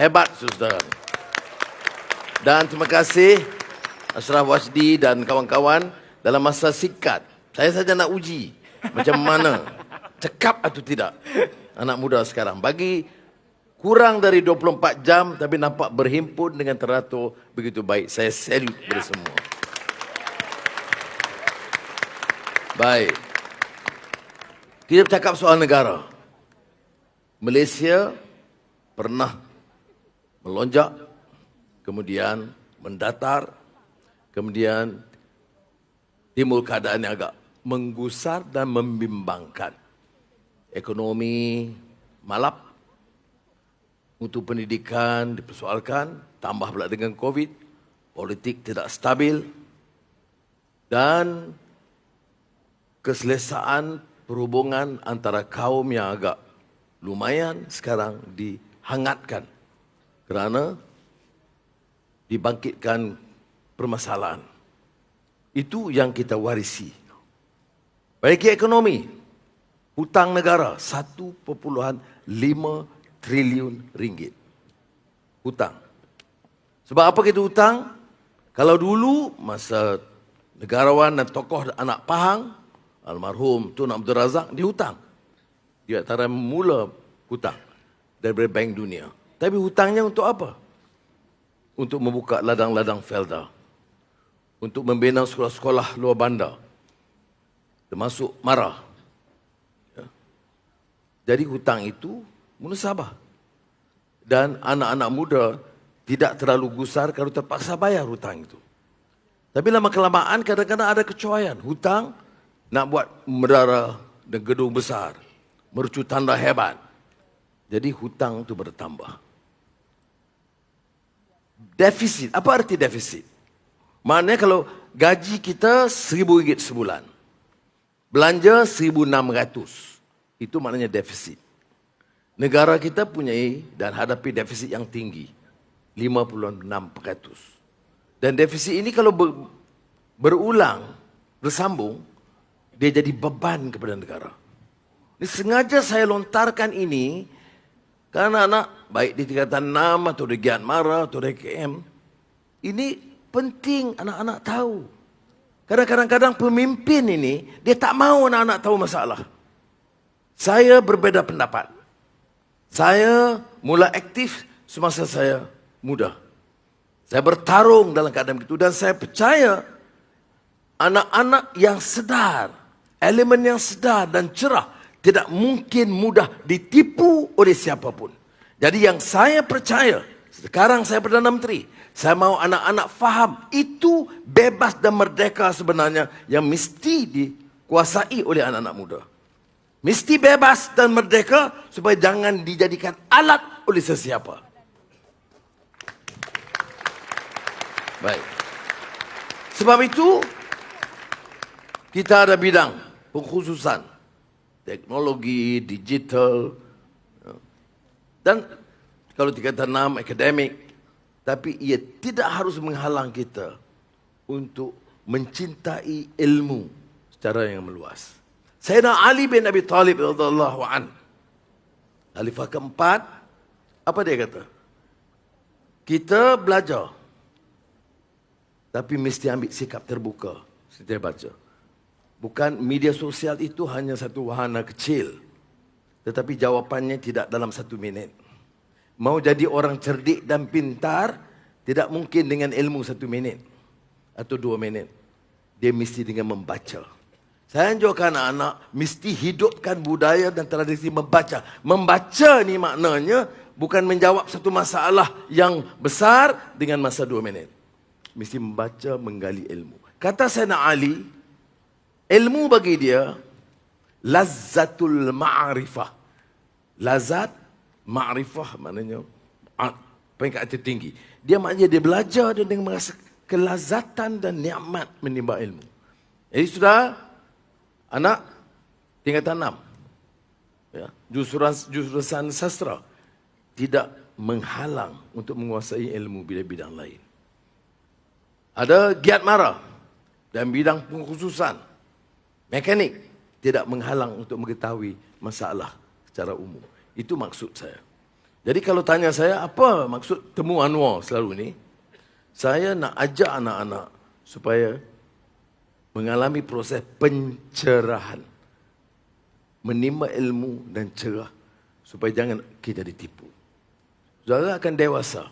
Hebat, saudara. Dan terima kasih Ashraf Washdi dan kawan-kawan. Dalam masa singkat, saya saja nak uji macam mana cekap atau tidak anak muda sekarang. Bagi kurang dari 24 jam tapi nampak berhimpun dengan teratur begitu baik. Saya salute kepada semua. Baik. Kita bercakap soal negara. Malaysia pernah melonjak, kemudian mendatar, kemudian timbul keadaan yang agak menggusar dan membimbangkan. Ekonomi malap, mutu pendidikan dipersoalkan, tambah pula dengan COVID, politik tidak stabil, dan keselesaan perhubungan antara kaum yang agak lumayan sekarang dihangatkan kerana dibangkitkan permasalahan. Itu yang kita warisi. Bagi ekonomi, hutang negara 1.5 triliun ringgit. Hutang. Sebab apa kita hutang? Kalau dulu masa negarawan dan tokoh anak Pahang, almarhum Tun Abdul Razak, dihutang. Dia antara mula hutang daripada Bank Dunia. Tapi hutangnya untuk apa? Untuk membuka ladang-ladang Felda. Untuk membina sekolah-sekolah luar bandar. Termasuk MARA. Ya. Jadi hutang itu munasabah. Dan anak-anak muda tidak terlalu gusar kalau terpaksa bayar hutang itu. Tapi lama-kelamaan kadang-kadang ada kecuaian. Hutang nak buat menara dan gedung besar. Mercu tanda hebat. Jadi hutang itu bertambah. Defisit. Apa arti defisit? Maknanya kalau gaji kita RM1,000 sebulan. Belanja RM1,600. Itu maknanya defisit. Negara kita punyai dan hadapi defisit yang tinggi. 56%. Dan defisit ini kalau berulang, bersambung, dia jadi beban kepada negara. Ini sengaja saya lontarkan ini kerana anak baik di tingkatan 6 atau di Giat Mara atau di KM, ini penting anak-anak tahu. Kadang-kadang pemimpin ini, dia tak mahu anak-anak tahu masalah. Saya berbeza pendapat. Saya mula aktif semasa saya muda. Saya bertarung dalam keadaan itu dan saya percaya anak-anak yang sedar, elemen yang sedar dan cerah tidak mungkin mudah ditipu oleh siapapun. Jadi yang saya percaya, sekarang saya Perdana Menteri, saya mahu anak-anak faham itu bebas dan merdeka sebenarnya yang mesti dikuasai oleh anak-anak muda. Mesti bebas dan merdeka supaya jangan dijadikan alat oleh sesiapa. Baik. Sebab itu kita ada bidang pengkhususan teknologi, digital, dan kalau tingkatan 6 akademik. Tapi ia tidak harus menghalang kita untuk mencintai ilmu secara yang meluas. Sayyidina Ali bin Abi Talib radhiyallahu an, khalifah keempat, apa dia kata? Kita belajar, tapi mesti ambil sikap terbuka. Saya baca. Bukan media sosial itu hanya satu wahana kecil, tetapi jawapannya tidak dalam 1 minit. Mau jadi orang cerdik dan pintar, tidak mungkin dengan ilmu 1 minit atau 2 minit. Dia mesti dengan membaca. Saya anjurkan anak-anak mesti hidupkan budaya dan tradisi membaca. Membaca ni maknanya bukan menjawab satu masalah yang besar dengan masa 2 minit. Mesti membaca, menggali ilmu. Kata Sayyidina Ali, ilmu bagi dia lazzatul ma'rifah. Lazat ma'rifah maknanya peringkat tertinggi. Dia maknanya dia belajar dan dia merasa kelazatan dan nikmat menimba ilmu. Jadi sudah anak tingkatan 6. Ya, jurusan sastra tidak menghalang untuk menguasai ilmu bidang-bidang lain. Ada Giat Mara dan bidang pengkhususan. Mekanik tidak menghalang untuk mengetahui masalah secara umum. Itu maksud saya. Jadi kalau tanya saya, apa maksud temu Anwar selalu ni? Saya nak ajak anak-anak supaya mengalami proses pencerahan. Menimba ilmu dan cerah supaya jangan kita ditipu. Saudara akan dewasa.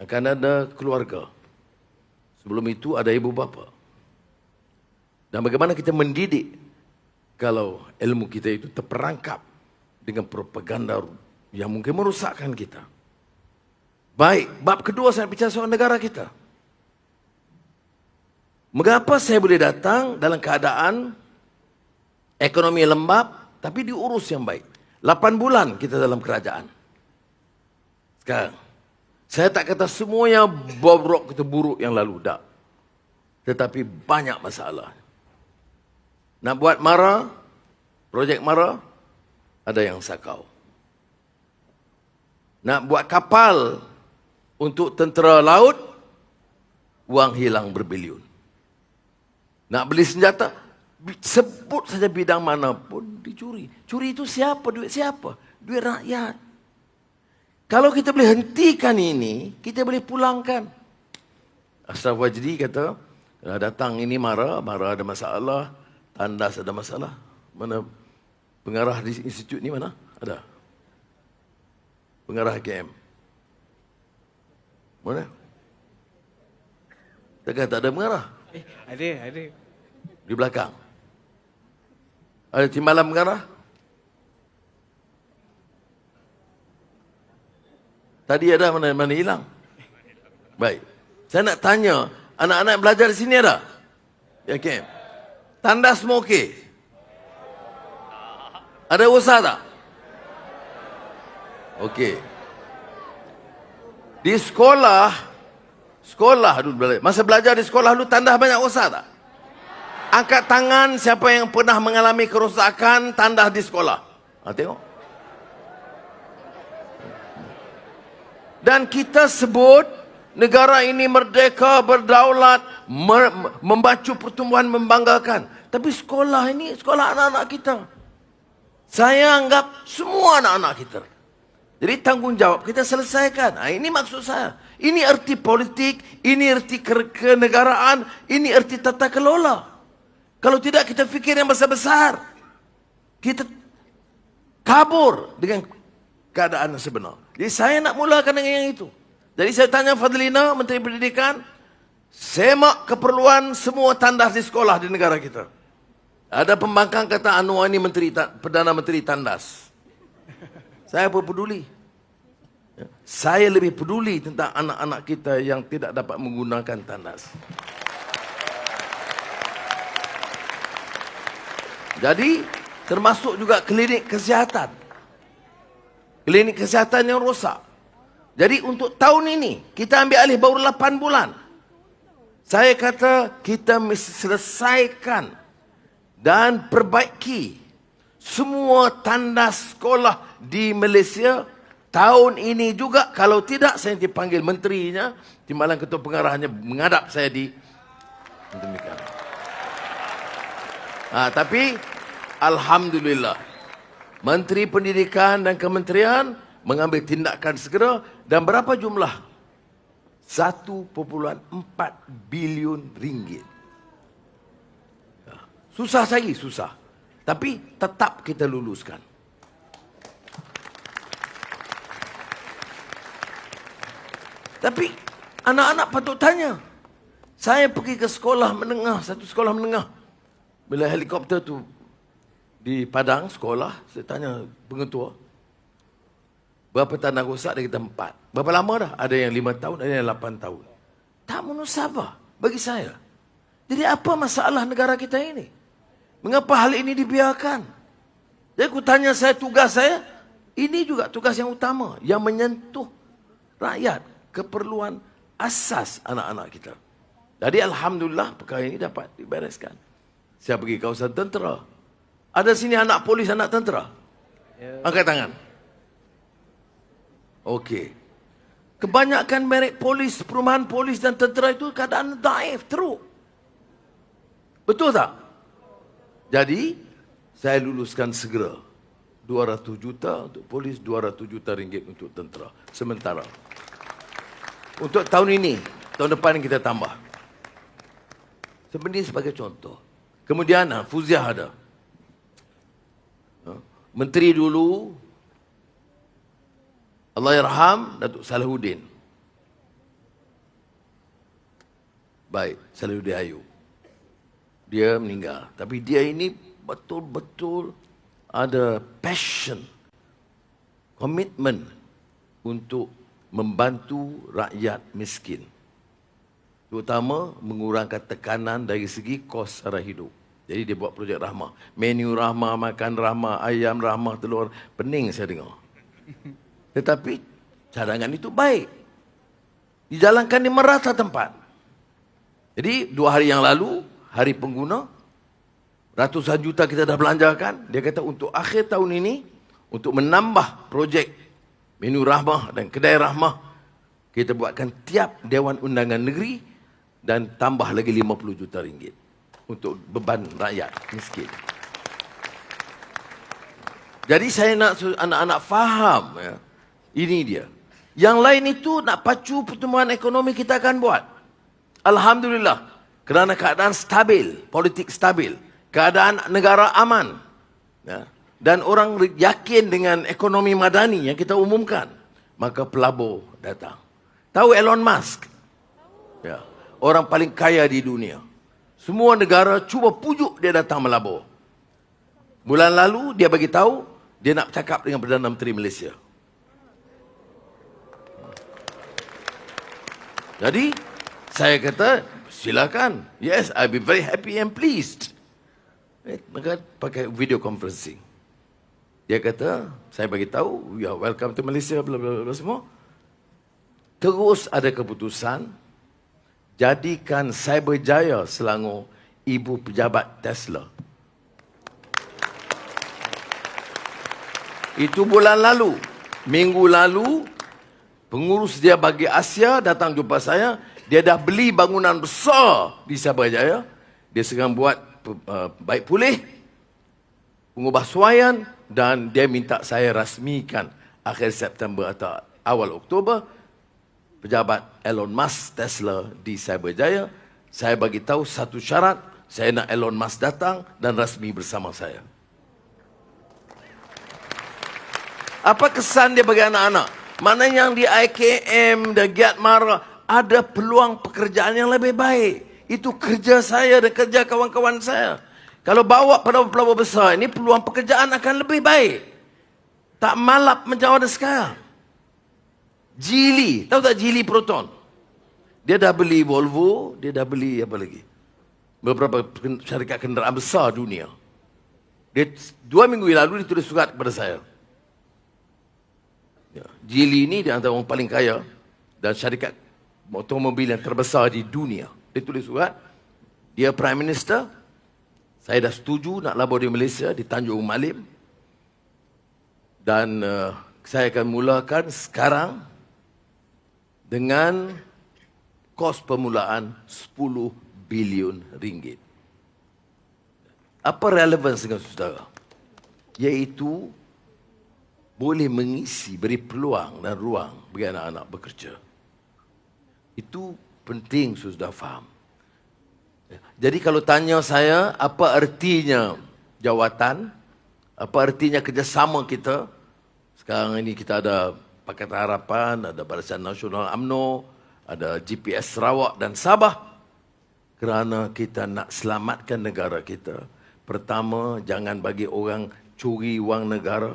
Akan ada keluarga. Sebelum itu ada ibu bapa. Dan bagaimana kita mendidik kalau ilmu kita itu terperangkap dengan propaganda yang mungkin merusakkan kita. Baik, bab kedua saya bicara soal negara kita. Mengapa saya boleh datang dalam keadaan ekonomi lembab, tapi diurus yang baik. 8 bulan kita dalam kerajaan. Sekarang, saya tak kata semuanya bobrok atau buruk yang lalu, tak. Tetapi banyak masalah. Nak buat MARA, projek MARA, ada yang sakau. Nak buat kapal untuk tentera laut, wang hilang berbilion. Nak beli senjata, sebut saja bidang mana pun dicuri. Curi itu siapa? Duit siapa? Duit rakyat. Kalau kita boleh hentikan ini, kita boleh pulangkan. Ashraf Wajdi kata, datang ini MARA ada masalah, Tandas ada masalah. Mana pengarah di institut ni mana? Ada. Pengarah KM. Mana? Takkan tak ada pengarah? Ada. Di belakang. Ada timbalan pengarah? Tadi ada, mana hilang? Baik. Saya nak tanya, anak-anak belajar di sini ada? Ya, KM. Tandas semua okey? Ada usaha tak? Okey. Di sekolah dulu, masa belajar di sekolah dulu, tandas banyak usaha tak? Angkat tangan siapa yang pernah mengalami kerosakan tandas di sekolah. Tengok. Dan kita sebut negara ini merdeka, berdaulat, membacu pertumbuhan membanggakan. Tapi sekolah ini, sekolah anak-anak kita. Saya anggap semua anak-anak kita. Jadi tanggungjawab kita selesaikan. Ini maksud saya. Ini erti politik, ini erti kenegaraan, ini erti tata kelola. Kalau tidak kita fikir yang besar-besar. Kita kabur dengan keadaan yang sebenar. Jadi saya nak mulakan dengan yang itu. Jadi saya tanya Fadlina, Menteri Pendidikan, semak keperluan semua tandas di sekolah di negara kita. Ada pembangkang kata Anwar ini Perdana Menteri Tandas. Saya apa peduli? Saya lebih peduli tentang anak-anak kita yang tidak dapat menggunakan tandas. Jadi, termasuk juga klinik kesihatan. Klinik kesihatan yang rosak. Jadi, untuk tahun ini, kita ambil alih baru 8 bulan. Saya kata, kita mesti selesaikan dan perbaiki semua tandas sekolah di Malaysia tahun ini juga. Kalau tidak, saya dipanggil menterinya, timbalan ketua pengarahnya menghadap saya di demikian. Tapi alhamdulillah, Menteri Pendidikan dan Kementerian mengambil tindakan segera. Dan berapa jumlah? 1.4 bilion ringgit. Susah lagi, susah. Tapi tetap kita luluskan. Tapi anak-anak patut tanya. Saya pergi ke sekolah menengah, satu sekolah menengah. Bila helikopter tu di Padang sekolah, saya tanya pengetua, berapa tanah rosak? Dia kata 4. Berapa lama dah? Ada yang 5 tahun, ada yang 8 tahun. Tak munasabah bagi saya. Jadi apa masalah negara kita ini? Mengapa hal ini dibiarkan? Jadi aku tanya saya, tugas saya, ini juga tugas yang utama, yang menyentuh rakyat, keperluan asas anak-anak kita. Jadi alhamdulillah perkara ini dapat dibereskan. Saya pergi kawasan tentera. Ada sini anak polis, anak tentera? Angkat tangan. Okey. Kebanyakan merek polis, perumahan polis dan tentera itu keadaan daif, teruk. Betul tak? Jadi, saya luluskan segera. 200 juta untuk polis, 200 juta ringgit untuk tentera. Sementara. Untuk tahun ini, tahun depan kita tambah. Sebenarnya sebagai contoh. Kemudian Fuziah ada. Menteri dulu, Allahyarham, Datuk Salahuddin. Baik, Salahuddin Ayub. Dia meninggal. Tapi dia ini betul-betul ada passion, komitmen untuk membantu rakyat miskin. Terutama mengurangkan tekanan dari segi kos sara hidup. Jadi dia buat projek rahmah. Menu rahmah, makan rahmah, ayam rahmah, telur. Pening saya dengar. Tetapi cadangan itu baik. Dijalankan di merata tempat. Jadi 2 hari yang lalu, hari pengguna, ratusan juta kita dah belanjakan. Dia kata untuk akhir tahun ini, untuk menambah projek menu rahmah dan kedai rahmah, kita buatkan tiap Dewan Undangan Negeri dan tambah lagi 50 juta ringgit untuk beban rakyat miskin. Jadi saya nak anak-anak faham, ya, ini dia. Yang lain itu nak pacu pertumbuhan ekonomi kita akan buat. Alhamdulillah, kerana keadaan stabil, politik stabil, keadaan negara aman, ya, dan orang yakin dengan ekonomi madani yang kita umumkan, maka pelabur datang. Tahu Elon Musk? Ya, orang paling kaya di dunia. Semua negara cuba pujuk dia datang melabur. Bulan lalu dia bagi tahu dia nak cakap dengan Perdana Menteri Malaysia. Jadi saya kata silakan. Yes, I'll be very happy and pleased. Maka pakai video conferencing. Dia kata, saya bagi tahu, you are welcome to Malaysia, bla bla bla semua. Terus ada keputusan, jadikan Cyberjaya Selangor ibu pejabat Tesla. Itu bulan lalu. Minggu lalu, pengurus dia bagi Asia datang jumpa saya. Dia dah beli bangunan besar di Cyberjaya. Dia sedang buat baik pulih, pengubah suaian, dan dia minta saya rasmikan akhir September atau awal Oktober pejabat Elon Musk Tesla di Cyberjaya. Saya bagi tahu satu syarat, saya nak Elon Musk datang dan rasmi bersama saya. Apa kesan dia bagi anak-anak? Mana yang di IKM dan Giat Mara ada peluang pekerjaan yang lebih baik. Itu kerja saya dan kerja kawan-kawan saya. Kalau bawa pada pelabur besar ini, peluang pekerjaan akan lebih baik. Tak malap macam ada sekarang. Geely, tahu tak Geely Proton? Dia dah beli Volvo, dia dah beli apa lagi? Beberapa syarikat kenderaan besar dunia. Dia 2 minggu lalu dia tulis surat kepada saya. Ya, Geely ini dia antara orang paling kaya dan syarikat automobil yang terbesar di dunia. Dia tulis surat, dia Prime Minister, saya dah setuju nak labur di Malaysia, di Tanjung Malim. Dan saya akan mulakan sekarang dengan kos permulaan 10 bilion ringgit. Apa relevansi dengan saudara? Iaitu boleh mengisi, beri peluang dan ruang bagi anak-anak bekerja. Itu penting saudara faham. Jadi kalau tanya saya apa artinya jawatan, apa artinya kerjasama kita, sekarang ini kita ada Pakatan Harapan, ada Barisan Nasional UMNO, ada GPS Sarawak dan Sabah. Kerana kita nak selamatkan negara kita. Pertama, jangan bagi orang curi wang negara.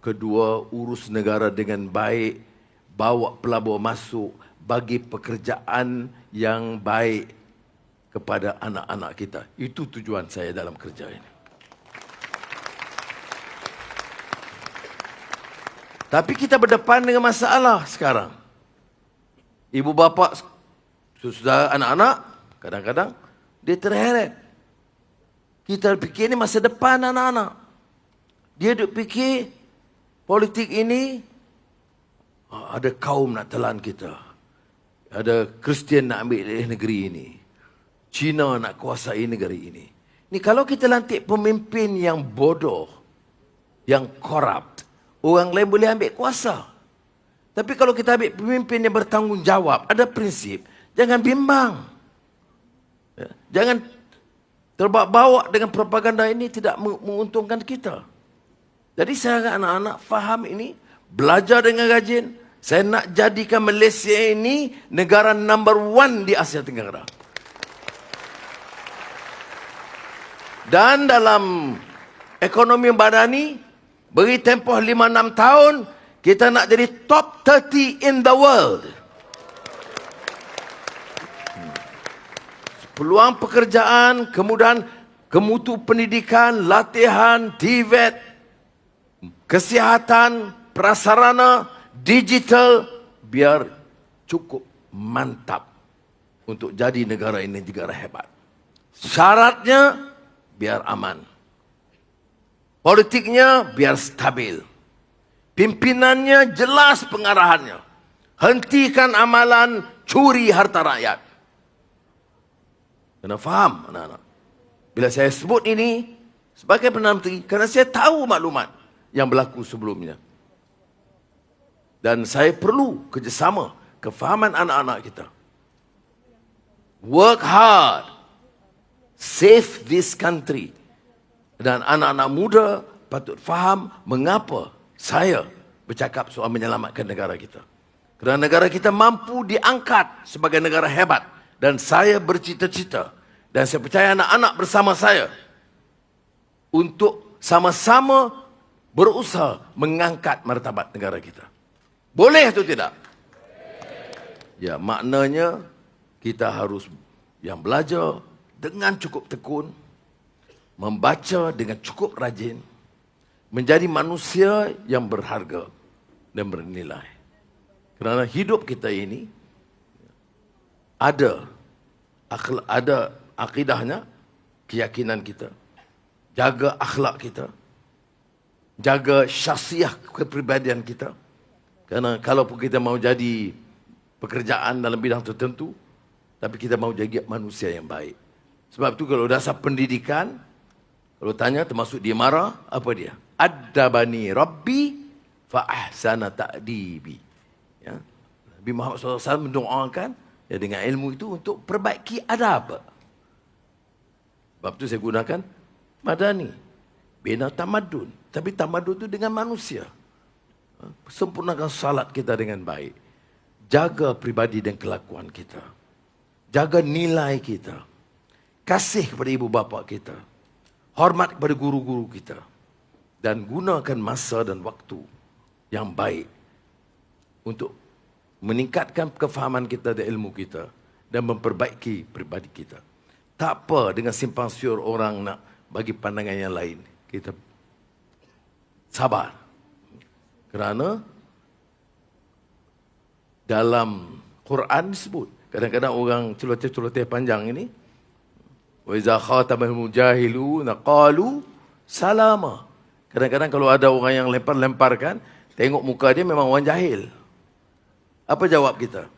Kedua, urus negara dengan baik, bawa pelabur masuk, bagi pekerjaan yang baik kepada anak-anak kita. Itu tujuan saya dalam kerja ini. Tapi kita berdepan dengan masalah sekarang. Ibu bapa, saudara anak-anak, kadang-kadang dia terheret. Kita fikir ini masa depan anak-anak. Dia duk fikir politik ini ada kaum nak telan kita. Ada Kristian nak ambil negeri ini. Cina nak kuasai negeri ini. Ni kalau kita lantik pemimpin yang bodoh, yang corrupt. Orang lain boleh ambil kuasa. Tapi kalau kita ambil pemimpin yang bertanggungjawab, ada prinsip, jangan bimbang. Ya, jangan terbawa-bawa dengan propaganda ini, tidak menguntungkan kita. Jadi saya harap anak-anak faham ini, belajar dengan rajin. Saya nak jadikan Malaysia ini negara number 1 di Asia Tenggara. Dan dalam ekonomi badani, beri tempoh 5-6 tahun, kita nak jadi top 30 in the world. Peluang pekerjaan, kemudian kemutu pendidikan, latihan, TVET, kesihatan, prasarana, digital, biar cukup mantap untuk jadi negara ini negara hebat. Syaratnya biar aman. Politiknya biar stabil. Pimpinannya jelas pengarahannya. Hentikan amalan curi harta rakyat. Kena faham anak-anak. Bila saya sebut ini sebagai Perdana Menteri, kerana saya tahu maklumat yang berlaku sebelumnya. Dan saya perlu kerjasama, kefahaman anak-anak kita. Work hard. Save this country. Dan anak-anak muda patut faham mengapa saya bercakap soal menyelamatkan negara kita. Kerana negara kita mampu diangkat sebagai negara hebat. Dan saya bercita-cita. Dan saya percaya anak-anak bersama saya. Untuk sama-sama berusaha mengangkat martabat negara kita. Boleh atau tidak? Ya, maknanya kita harus yang belajar dengan cukup tekun. Membaca dengan cukup rajin. Menjadi manusia yang berharga dan bernilai. Kerana hidup kita ini ada akidahnya, keyakinan kita. Jaga akhlak kita. Jaga syahsiah kepribadian kita. Kerana kalau kita mau jadi pekerjaan dalam bidang tertentu, tapi kita mau jadi manusia yang baik. Sebab itu kalau dasar pendidikan, kalau tanya termasuk dia marah, apa dia? Addabani Rabbi fa ahsana ta'dibi. Ya. Nabi Muhammad SAW mendoakan ya, dengan ilmu itu untuk perbaiki adab. Sebab itu saya gunakan madani. Bina tamadun. Tapi tamadun itu dengan manusia. Sempurnakan salat kita dengan baik. Jaga pribadi dan kelakuan kita. Jaga nilai kita. Kasih kepada ibu bapa kita. Hormat kepada guru-guru kita. Dan gunakan masa dan waktu yang baik untuk meningkatkan kefahaman kita dan ilmu kita dan memperbaiki pribadi kita. Tak apa dengan simpang siur orang nak bagi pandangan yang lain. Kita sabar. Kerana dalam Quran disebut, kadang-kadang orang celoteh-celoteh panjang ini, wa iza khatamahum jahiluna qalu salama. Kadang-kadang kalau ada orang yang lempar-lemparkan, tengok muka dia memang orang jahil. Apa jawab kita?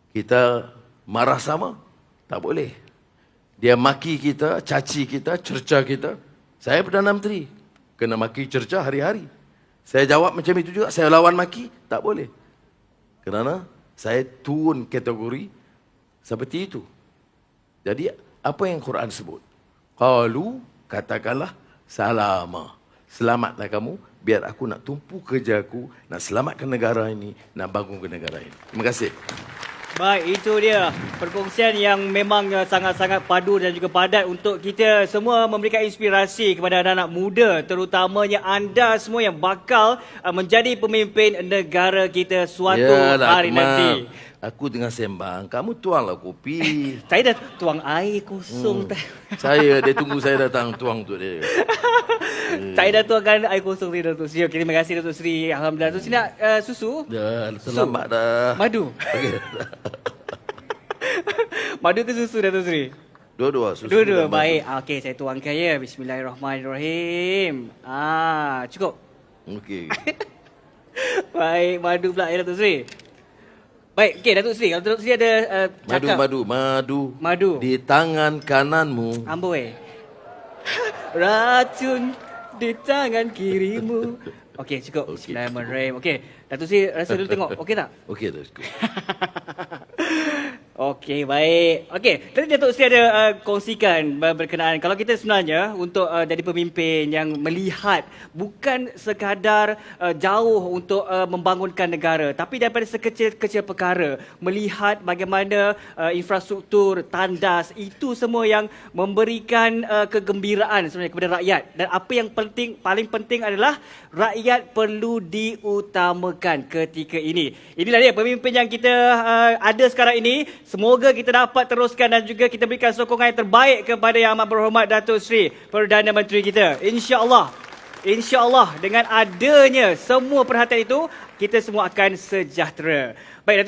Kita marah sama? Tak boleh. Dia maki kita, caci kita, cerca kita. Saya Perdana Menteri. Kena maki cerca hari-hari. Saya jawab macam itu juga. Saya lawan maki? Tak boleh. Kerana saya turun kategori seperti itu. Jadi apa yang Quran sebut? Qalu, katakanlah, salama. Selamatlah kamu, biar aku nak tumpu kerja aku, nak selamatkan negara ini, nak bangunkan negara ini. Terima kasih. Baik, itu dia perkongsian yang memang sangat-sangat padu dan juga padat untuk kita semua memberikan inspirasi kepada anak-anak muda, terutamanya anda semua yang bakal menjadi pemimpin negara kita suatu hari nanti. Aku tengah sembang, kamu tuanglah kopi. Saya dah tuang air kosong. Dia tunggu saya datang tuang untuk dia. Saya dah tuangkan air kosong tadi, Datuk Seri. Terima kasih, Datuk Seri. Alhamdulillah. Datuk Seri nak susu? Dah, selamat dah. Madu? Okay. Madu ke susu, Datuk Seri? Dua-dua. Susu. Dua-dua, baik. Okey, saya tuangkan ya. Bismillahirrahmanirrahim. Cukup? Okey. Baik, madu pula ya, Datuk Seri. Baik, okey Datuk Seri. Kalau Datuk Seri ada cakap. Madu. Di tangan kananmu. Amboi. Racun di tangan kirimu. Okey, cukup. Bismillahirrahmanirrahim. Okey, Datuk Seri rasa dulu tengok. Okey tak? Okey dah cukup. Okey, baik. Okey, tadi Datuk Seri ada kongsikan berkenaan kalau kita sebenarnya untuk jadi pemimpin yang melihat bukan sekadar jauh untuk membangunkan negara, tapi daripada sekecil-kecil perkara, melihat bagaimana infrastruktur, tandas, itu semua yang memberikan kegembiraan sebenarnya kepada rakyat. Dan apa yang paling penting adalah rakyat perlu diutamakan ketika ini. Inilah dia pemimpin yang kita ada sekarang ini. Semoga kita dapat teruskan dan juga kita berikan sokongan yang terbaik kepada Yang Amat Berhormat Datuk Seri Perdana Menteri kita. InsyaAllah. InsyaAllah dengan adanya semua perhatian itu, kita semua akan sejahtera. Baik, Datuk